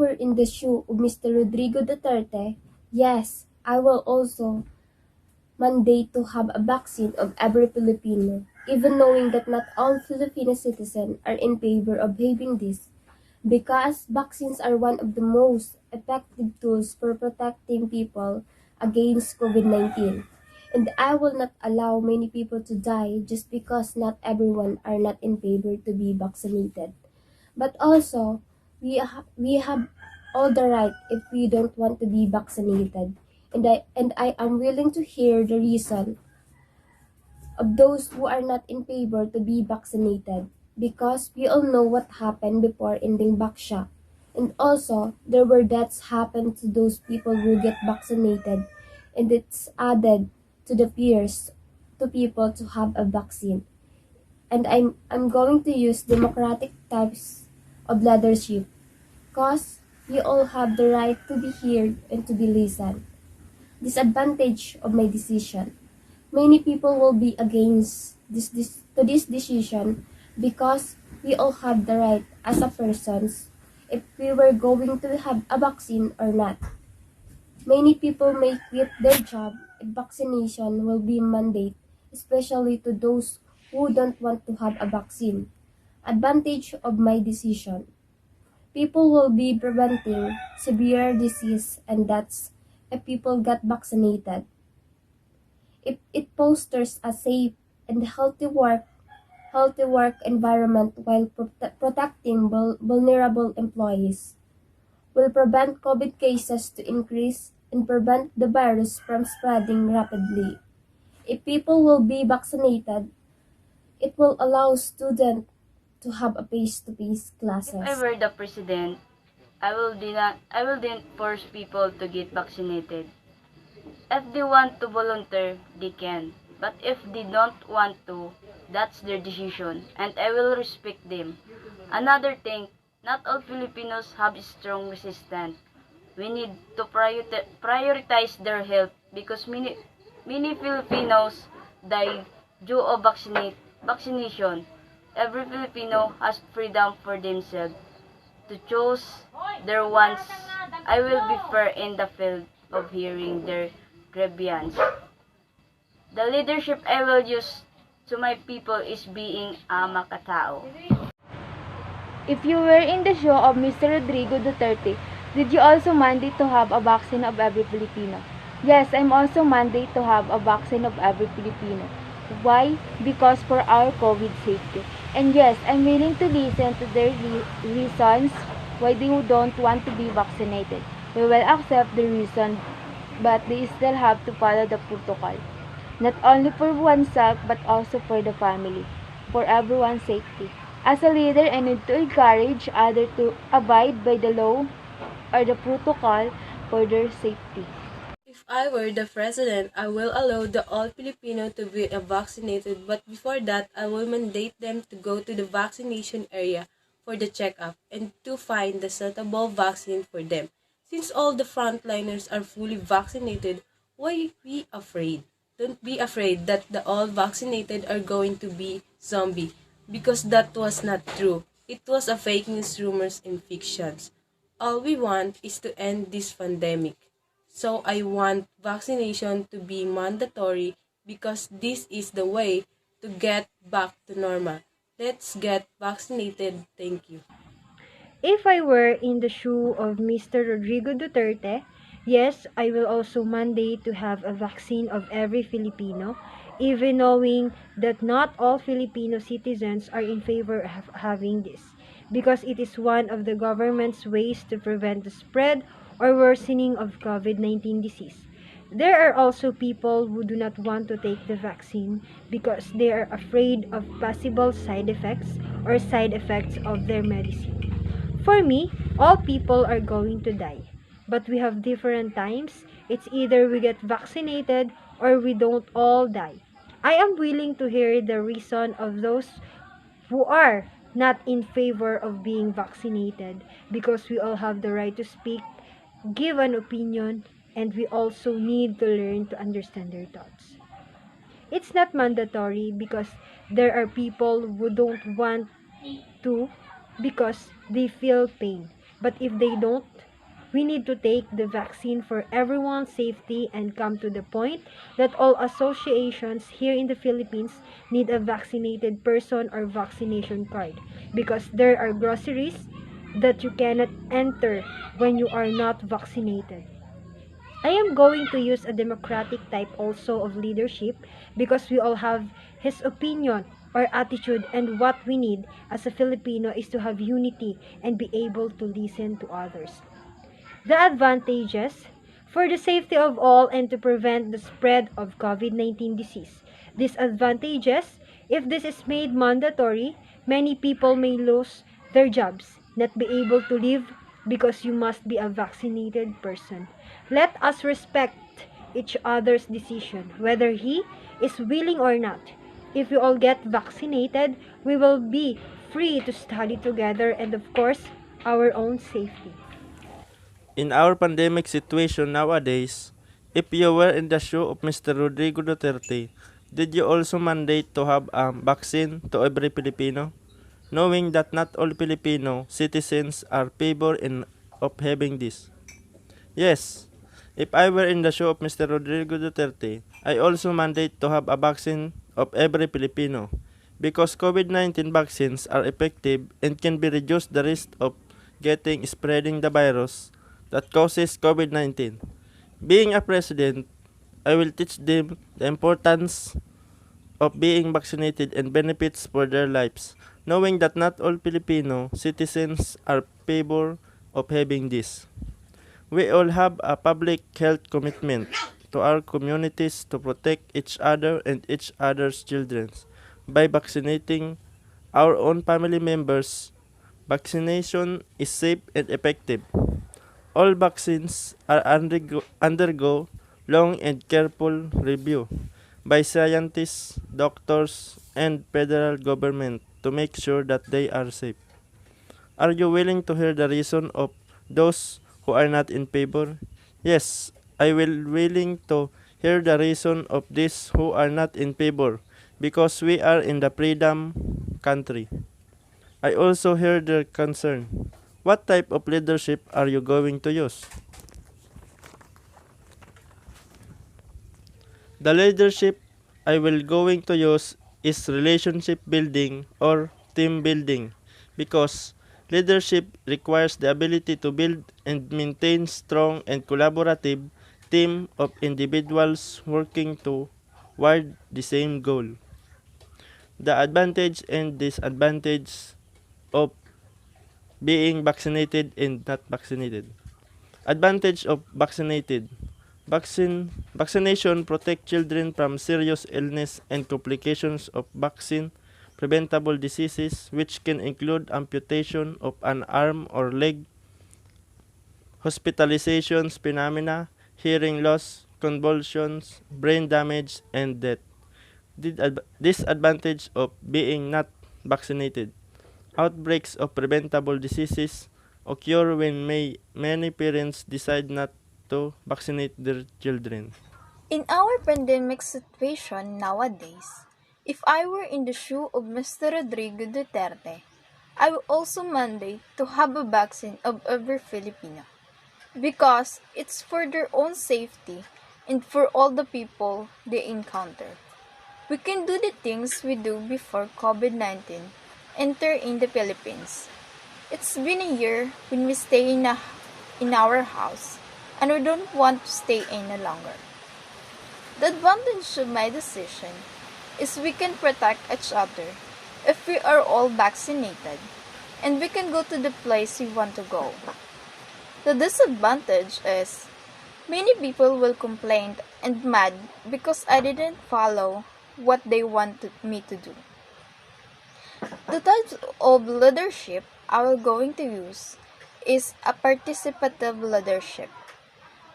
were in the shoe of Mr. Rodrigo Duterte, yes, I will also mandate to have a vaccine of every Filipino, even knowing that not all Filipino citizens are in favor of having this, because vaccines are one of the most effective tools for protecting people against COVID-19. And I will not allow many people to die just because not everyone are not in favor to be vaccinated. But also, we have all the right if we don't want to be vaccinated. And I am willing to hear the reason of those who are not in favor to be vaccinated, because we all know what happened before ending Baksha. And also, there were deaths happened to those people who get vaccinated, and it's added to the fears to people to have a vaccine. And I'm going to use democratic types of leadership, because we all have the right to be heard and to be listened. Disadvantage of my decision: many people will be against this decision, because we all have the right as a persons if we were going to have a vaccine or not. Many people may quit their job if vaccination will be mandate, especially to those who don't want to have a vaccine. Advantage of my decision: people will be preventing severe disease and deaths if people get vaccinated. If it fosters a safe and healthy work environment while protecting vulnerable employees, will prevent COVID cases to increase and prevent the virus from spreading rapidly. If people will be vaccinated, it will allow students to have a face-to-face If I classes. were the president, I will not force people to get vaccinated. If they want to volunteer, they can. But if they don't want to, that's their decision, and I will respect them. Another thing, not all Filipinos have strong resistance. We need to prioritize their health, because many Filipinos die due to vaccination. Every Filipino has freedom for themselves to choose their wants. I will be fair in the field of hearing their grievance. The leadership I will use to my people is being a makatao. If you were in the shoe of Mr. Rodrigo Duterte, did you also mandate to have a vaccine of every Filipino? Yes, I'm also mandate to have a vaccine of every Filipino. Why? Because for our COVID safety. And yes, I'm willing to listen to their reasons why they don't want to be vaccinated. We will accept the reason, but they still have to follow the protocol. Not only for oneself but also for the family, for everyone's safety. As a leader, I need to encourage others to abide by the law or the protocol for their safety. If I were the president, I will allow the all Filipino to be vaccinated, but before that, I will mandate them to go to the vaccination area for the checkup and to find the suitable vaccine for them. Since all the frontliners are fully vaccinated, why be afraid? Don't be afraid that the all vaccinated are going to be zombie, because that was not true. It was a fake news, rumors, and fictions. All we want is to end this pandemic. So I want vaccination to be mandatory, because this is the way to get back to normal. Let's get vaccinated. Thank you. If I were in the shoe of Mr. Rodrigo Duterte, yes, I will also mandate to have a vaccine of every Filipino, even knowing that not all Filipino citizens are in favor of having this, because it is one of the government's ways to prevent the spread or worsening of COVID-19 disease. There are also people who do not want to take the vaccine because they are afraid of possible side effects or side effects of their medicine. For me, all people are going to die. But we have different times. It's either we get vaccinated or we don't all die. I am willing to hear the reason of those who are not in favor of being vaccinated, because we all have the right to speak, give an opinion, and we also need to learn to understand their thoughts. It's not mandatory, because there are people who don't want to, because they feel pain. But if they don't, we need to take the vaccine for everyone's safety and come to the point that all associations here in the Philippines need a vaccinated person or vaccination card, because there are groceries that you cannot enter when you are not vaccinated. I am going to use a democratic type also of leadership, because we all have his opinion or attitude, and what we need as a Filipino is to have unity and be able to listen to others. The advantages: for the safety of all and to prevent the spread of COVID-19 disease. Disadvantages: if this is made mandatory, many people may lose their jobs, not be able to live because you must be a vaccinated person. Let us respect each other's decision, whether he is willing or not. If we all get vaccinated, we will be free to study together and, of course, our own safety. In our pandemic situation nowadays, if you were in the shoe of Mr. Rodrigo Duterte, did you also mandate to have a vaccine to every Filipino, knowing that not all Filipino citizens are favor in of having this? Yes, if I were in the shoe of Mr. Rodrigo Duterte, I also mandate to have a vaccine of every Filipino, because COVID-19 vaccines are effective and can be reduce the risk of getting spreading the virus that causes COVID-19. Being a president, I will teach them the importance of being vaccinated and benefits for their lives, knowing that not all Filipino citizens are favor of having this. We all have a public health commitment to our communities to protect each other and each other's children by vaccinating our own family members. Vaccination is safe and effective. All vaccines are undergo long and careful review by scientists, doctors, and federal government to make sure that they are safe. Are you willing to hear the reason of those who are not in favor? Yes, I will willing to hear the reason of these who are not in favor, because we are in the freedom country. I also hear their concern. What type of leadership are you going to use? The leadership I will going to use is relationship building or team building, because leadership requires the ability to build and maintain strong and collaborative team of individuals working toward the same goal. The advantage and disadvantage of being vaccinated and not vaccinated. Advantage of vaccinated. Vaccination protect children from serious illness and complications of vaccine preventable diseases, which can include amputation of an arm or leg, hospitalizations phenomena, hearing loss, convulsions, brain damage, and death. Disadvantage of being not vaccinated. Outbreaks of preventable diseases occur when many parents decide not to vaccinate their children. In our pandemic situation nowadays, if I were in the shoe of Mr. Rodrigo Duterte, I would also mandate to have a vaccine of every Filipino, because it's for their own safety and for all the people they encounter. We can do the things we do before COVID-19 enter in the Philippines. It's been a year when we stay in our house, and we don't want to stay any longer. The advantage of my decision is we can protect each other if we are all vaccinated, and we can go to the place we want to go. The disadvantage is many people will complain and mad because I didn't follow what they wanted me to do. The types of leadership I will going to use is a participative leadership.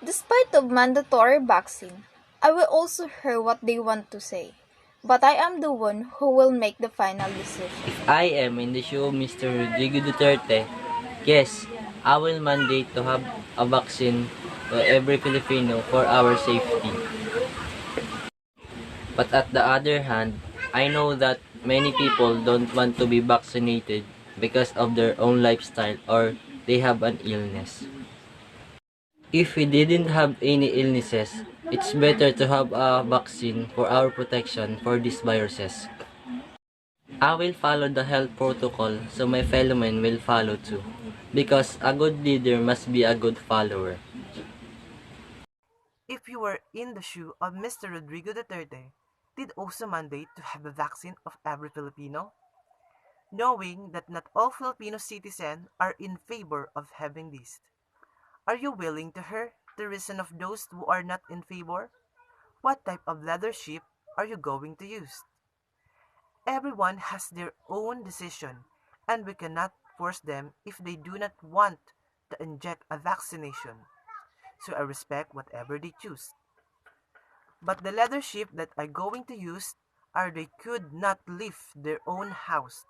Despite the mandatory vaccine, I will also hear what they want to say, but I am the one who will make the final decision. If I am in the shoe of Mr. Rodrigo Duterte, yes, I will mandate to have a vaccine to every Filipino for our safety. But at the other hand, I know that many people don't want to be vaccinated because of their own lifestyle or they have an illness. If we didn't have any illnesses, it's better to have a vaccine for our protection for these viruses. I will follow the health protocol so my fellow men will follow too. Because a good leader must be a good follower. If you were in the shoe of Mr. Rodrigo Duterte, did also mandate to have a vaccine of every Filipino? Knowing that not all Filipino citizens are in favor of having this, are you willing to hear the reason of those who are not in favor? What type of leadership are you going to use? Everyone has their own decision, and we cannot force them if they do not want to inject a vaccination. So I respect whatever they choose. But the leadership that I'm going to use are they could not leave their own house.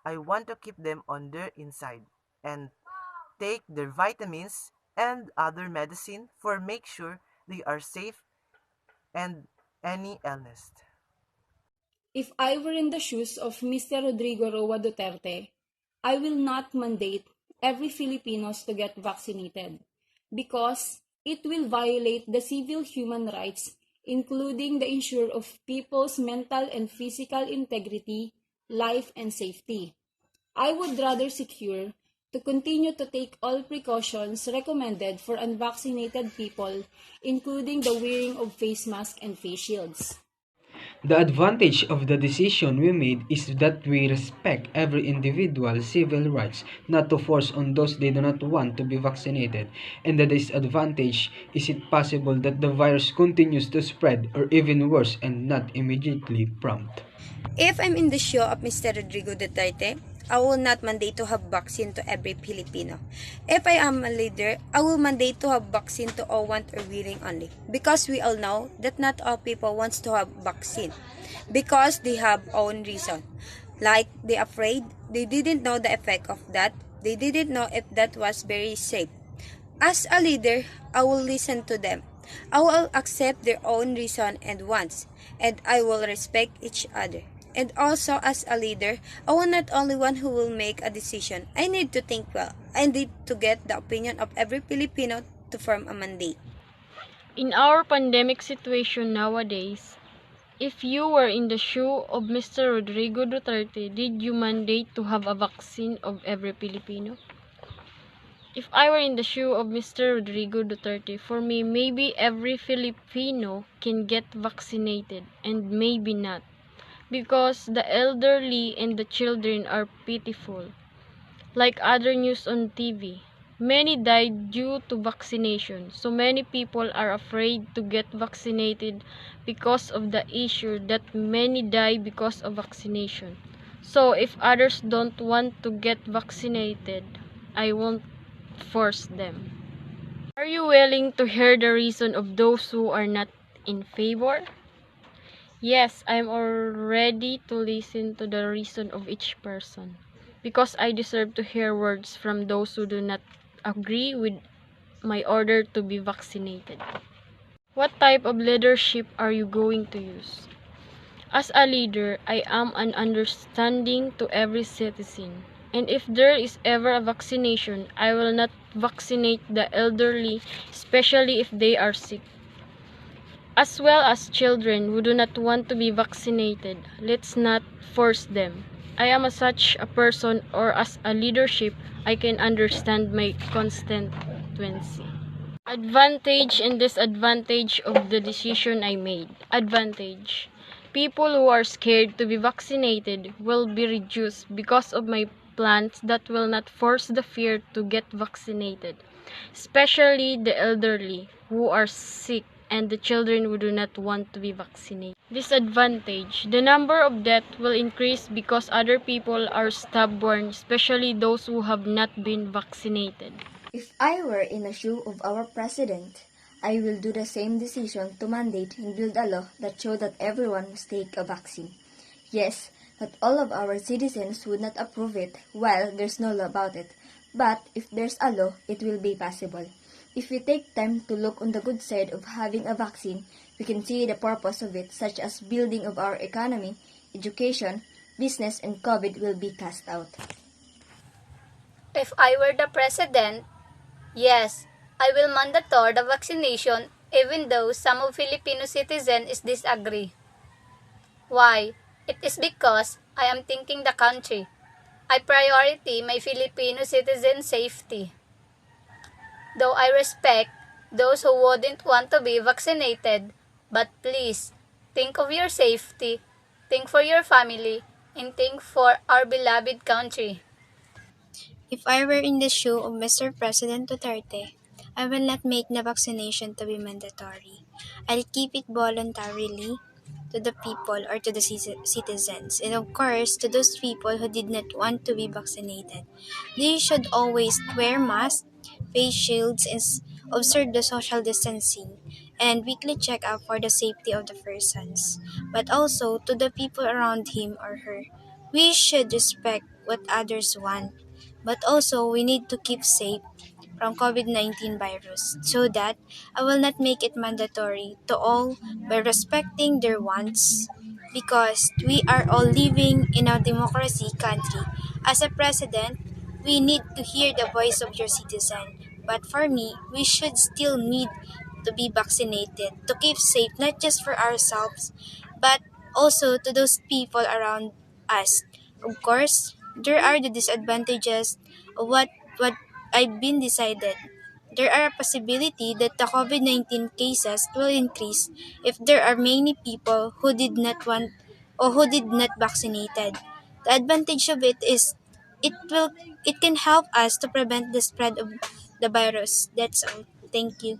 I want to keep them on their inside and take their vitamins and other medicine for make sure they are safe and any illness. If I were in the shoes of Mr. Rodrigo Roa Duterte, I will not mandate every Filipinos to get vaccinated because it will violate the civil human rights, including the ensure of people's mental and physical integrity, life, and safety. I would rather secure to continue to take all precautions recommended for unvaccinated people, including the wearing of face masks and face shields. The advantage of the decision we made is that we respect every individual's civil rights not to force on those they do not want to be vaccinated, and the disadvantage is it possible that the virus continues to spread or even worse and not immediately prompt. If I'm in the shoe of Mr. Rodrigo Duterte, I will not mandate to have vaccine to every Filipino. If I am a leader, I will mandate to have vaccine to all want or willing only. Because we all know that not all people wants to have vaccine. Because they have own reason. Like they afraid, they didn't know the effect of that. They didn't know if that was very safe. As a leader, I will listen to them. I will accept their own reason and wants. And I will respect each other. And also, as a leader, I will not only one who will make a decision. I need to think well. I need to get the opinion of every Filipino to form a mandate. In our pandemic situation nowadays, if you were in the shoe of Mr. Rodrigo Duterte, did you mandate to have a vaccine of every Filipino? If I were in the shoe of Mr. Rodrigo Duterte, for me, maybe every Filipino can get vaccinated and maybe not. Because the elderly and the children are pitiful. Like other news on TV, many died due to vaccination. So many people are afraid to get vaccinated because of the issue that many die because of vaccination. So if others don't want to get vaccinated, I won't force them. Are you willing to hear the reason of those who are not in favor? Yes, I am all ready to listen to the reason of each person, because I deserve to hear words from those who do not agree with my order to be vaccinated. What type of leadership are you going to use? As a leader, I am an understanding to every citizen. And if there is ever a vaccination, I will not vaccinate the elderly, especially if they are sick. As well as children who do not want to be vaccinated, let's not force them. I am such a person, or as a leadership, I can understand my constituency. Advantage and disadvantage of the decision I made. Advantage. People who are scared to be vaccinated will be reduced because of my plans that will not force the fear to get vaccinated, especially the elderly who are sick and the children who do not want to be vaccinated. Disadvantage. The number of deaths will increase because other people are stubborn, especially those who have not been vaccinated. If I were in the shoe of our president, I will do the same decision to mandate and build a law that show that everyone must take a vaccine. Yes, not all of our citizens would not approve it, while there's no law about it. But if there's a law, it will be possible. If we take time to look on the good side of having a vaccine, we can see the purpose of it, such as building of our economy, education, business, and COVID will be cast out. If I were the president, yes, I will mandatory the vaccination even though some of Filipino citizens disagree. Why? It is because I am thinking the country. I priority my Filipino citizen safety. Though I respect those who wouldn't want to be vaccinated, but please, think of your safety, think for your family, and think for our beloved country. If I were in the shoe of Mr. President Duterte, I will not make the vaccination to be mandatory. I'll keep it voluntarily to the people or to the citizens, and of course to those people who did not want to be vaccinated. They should always wear masks, face shields, and observe the social distancing and weekly check up for the safety of the persons. But also to the people around him or her. We should respect what others want, but also we need to keep safe from COVID-19 virus so that I will not make it mandatory to all by respecting their wants because we are all living in a democracy country. As a president, we need to hear the voice of your citizen. But for me, we should still need to be vaccinated to keep safe not just for ourselves but also to those people around us. Of course, there are the disadvantages of what I've been decided. There are a possibility that the COVID-19 cases will increase if there are many people who did not want or who did not vaccinated. The advantage of it is it will it can help us to prevent the spread of the virus. That's all. Thank you.